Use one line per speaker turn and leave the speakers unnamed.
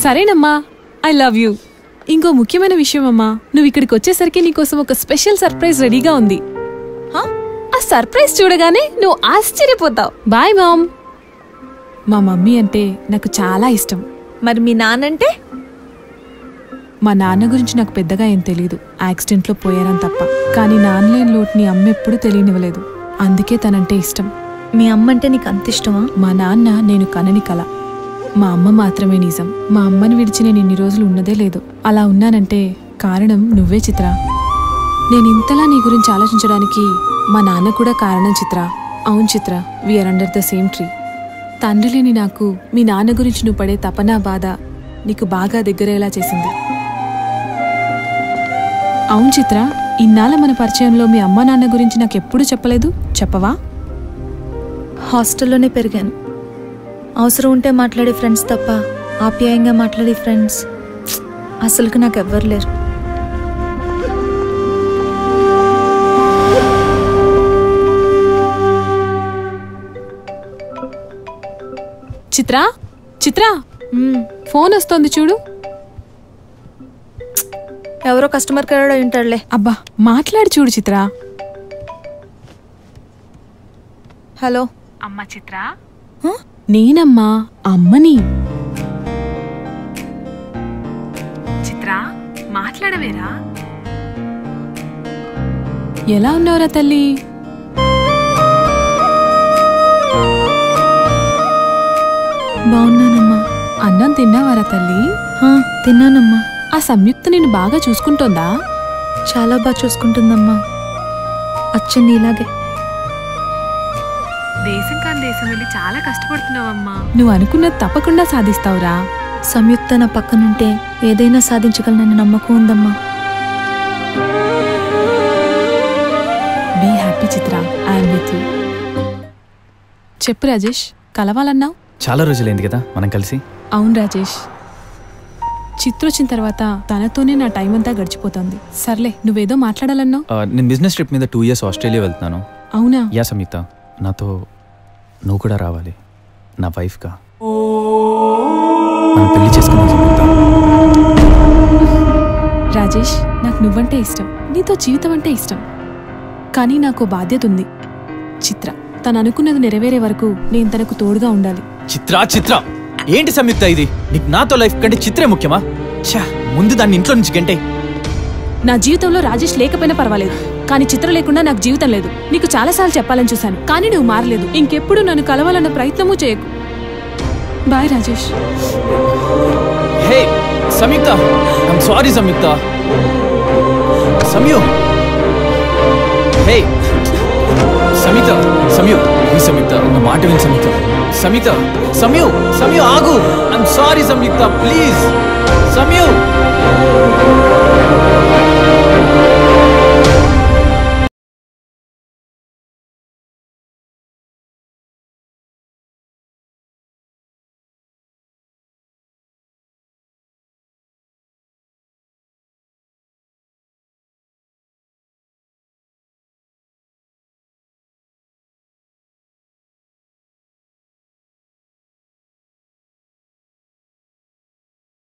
సరేనమ్మా, I love you. ఇంకో ముఖ్యమైన విషయం అమ్మా, నువ్వు ఇక్కడికి వచ్చేసరికి నీకోసం ఒక స్పెషల్ సర్ప్రైజ్ రెడీగా ఉంది. ఆ సర్ప్రైజ్ చూడగానే నువ్వు ఆశ్చర్యపోతావు. Bye mom. మా మమ్మీ అంటే నాకు చాలా ఇష్టం.
మరి మీ నాన్నంటే?
మా నాన్న గురించి నాకు పెద్దగా ఏం తెలీదు, యాక్సిడెంట్లో పోయారని తప్ప. కానీ నాన్నలేని లోటుని అమ్మ ఎప్పుడూ తెలియనివ్వలేదు, అందుకే తనంటే ఇష్టం.
మీ అమ్మ అంటే నీకు అంత ఇష్టమా?
మా నాన్న నేను కనని కల, మా అమ్మ మాత్రమే నిజం. మా అమ్మని విడిచి నేను ఇన్ని రోజులు ఉన్నదే లేదు. అలా ఉన్నానంటే కారణం నువ్వే చిత్ర. నేను ఇంతలా నీ గురించి ఆలోచించడానికి మా నాన్న కూడా కారణం చిత్ర. అవును Chitra, we're under the same tree. తండ్రి లేని నాకు మీ నాన్న గురించి నువ్వు పడే తపన బాధ నీకు బాగా దగ్గరయ్యేలా చేసింది. అవును చిత్ర, ఇన్నాళ్ళ మన పరిచయంలో మీ అమ్మ నాన్న గురించి నాకెప్పుడు చెప్పలేదు, చెప్పవా?
హాస్టల్లోనే పెరిగాను. అవసరం ఉంటే మాట్లాడే ఫ్రెండ్స్ తప్ప ఆప్యాయంగా మాట్లాడే ఫ్రెండ్స్ అసలుకి నాకు ఎవ్వరు లేరు.
చిత్ర, చిత్ర, ఫోన్ వస్తోంది చూడు.
ఎవరో కస్టమర్ కేర్ ఉంటాడులే.
అబ్బా, మాట్లాడి చూడు చిత్ర.
హలో
అమ్మా చిత్ర. నేనమ్మా, అమ్మని. చిత్ర, మాట్లాడవేరా? ఎలా ఉన్నావురా తల్లి?
బాగున్నానమ్మా.
అన్నం తిన్నావారా తల్లి?
తిన్నానమ్మా.
ఆ సంయుక్త నిన్ను బాగా చూసుకుంటోందా?
చాలా బాగా చూసుకుంటుందమ్మా, అచ్చం నీలాగే.
దేశం కాని దేశం వెళ్ళి చాలా కష్టపడుతున్నావమ్మా. నువ్వు అనుకున్నది తప్పకుండా సాధిస్తావురా.
సంయుక్త నా పక్కనుంటే ఏదైనా సాధించగలనని నమ్మకం ఉందమ్మా.
Be happy Chitra, I'm with you. చెప్పు రాజేష్, కలవాలన్నావు?
చాలా రోజులైంది కదా మనం కలిసి.
అవును రాజేష్, చిత్ర వచ్చిన తర్వాత తనతోనే నా టైం అంతా గడిచిపోతుంది. సర్లే, నువ్వేదో మాట్లాడాలన్నావు.
నేను బిజినెస్ ట్రిప్ మీద 2 years ఆస్ట్రేలియా వెళ్తున్నాను.
అవునా?
యా సంయుక్త, నాతో నువ్వు కూడా రావాలి, నా వైఫ్గా. మనం పెళ్లి చేసుకున్నాం సంయుక్త.
రాజేష్, నాకు నువ్వంటే ఇష్టం, నీతో జీవితం అంటే ఇష్టం. కానీ నాకు బాధ్యత ఉంది. చిత్ర తను అనుకున్నది నెరవేరే వరకు నేను తనకు తోడుగా ఉండాలి.
చిత్ర, చిత్ర ఏంటి సంయుక్త ఇది? నీకు నాతో లైఫ్ కంటే చిత్రే ముఖ్యమా? ముందు దాన్ని ఇంట్లో నుంచి గంటే.
నా జీవితంలో రాజేష్ లేకపోయినా పర్వాలేదు, కానీ చిత్ర లేకుండా నాకు జీవితం లేదు. నీకు చాలాసార్లు చెప్పాలని చూశాను, కానీ నువ్వు మారలేదు. ఇంకెప్పుడు నన్ను కలవాలన్న ప్రయత్నమూ చేయకు. Bye Rajesh.
Hey Samyuktha, I'm sorry Samyuktha. Samyu, hey Samyuktha, Samyu, Samyuktha నా మాట విని సంయుక్త. సంయుక్త, సమయు, సమయు ఆగు. I'm sorry Samyuktha, please. సమయు.